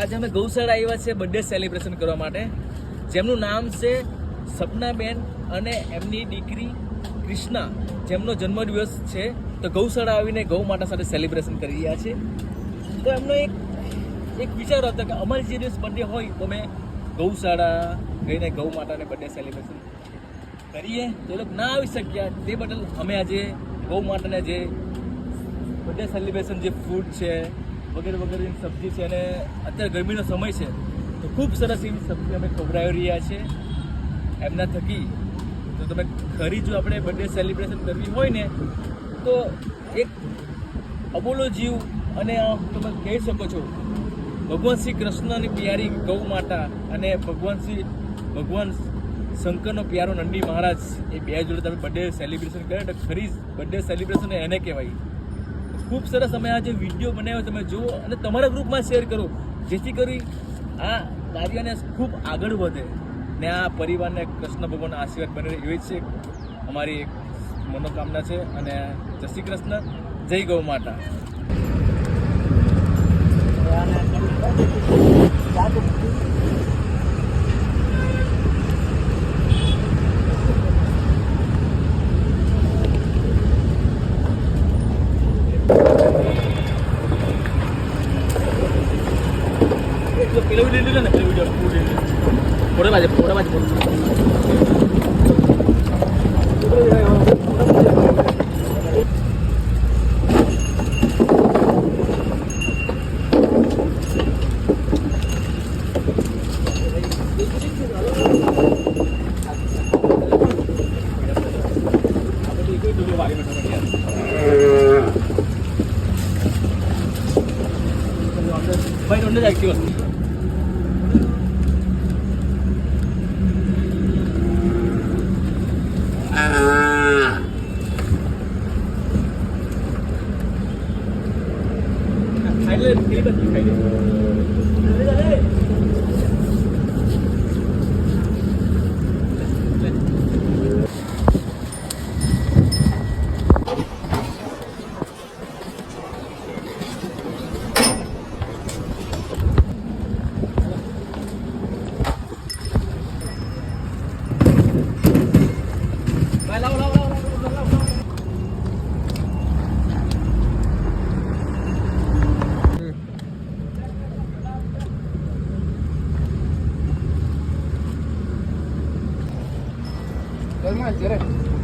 આજે અમે ગૌશાળા આવ્યા છે બર્થડે સેલિબ્રેશન કરવા માટે, જેમનું નામ છે સપનાબેન અને એમની દીકરી કૃષ્ણા, જેમનો જન્મદિવસ છે. તો ગૌશાળા આવીને ગૌ માતા સાથે સેલિબ્રેશન કરી રહ્યા છે. તો એમનો એક વિચાર હતો કે અમારી જે દિવસ બર્થડે હોય તો અમે ગૌશાળા ગઈને ગૌ માતાને બર્થડે સેલિબ્રેશન કરીએ. તો એ લોકો ના આવી શક્યા, તે બદલ અમે આજે ગૌ માતાને જે બર્થડે સેલિબ્રેશન જે ફૂડ છે વગેરે વગેરેની સબ્જી છે, અને અત્યારે ગરમીનો સમય છે તો ખૂબ સરસ એવી સબ્જી અમે ખવડાવી રહ્યા છીએ એમના થકી. તો તમે ખરી જો આપણે બર્થડે સેલિબ્રેશન કરવી હોય ને તો એક અબોલો જીવ અને તમે કહી શકો છો ભગવાન શ્રી કૃષ્ણની પ્યારી ગૌ માતા અને ભગવાન શંકરનો પ્યારો નંદી મહારાજ, એ બે જોડે તમે બર્થડે સેલિબ્રેશન કરે તો ખરી બર્થડે સેલિબ્રેશન એને કહેવાય. ખૂબ સરસ અમે આ જે વિડીયો બનાવ્યો તમે જુઓ અને તમારા ગ્રુપમાં શેર કરો, જેથી કરી આ કાર્યને ખૂબ આગળ વધે ને આ પરિવારને કૃષ્ણ ભગવાનનો આશીર્વાદ બને એવી જ અમારી એક મનોકામના છે. અને જય શ્રી કૃષ્ણ, જય ગૌ માતા. પેલો વિડીયો લીધો ને, પેલો વિડીયો ફોટો બાજુ ભાઈ દોંડે જાય કેવું Normal,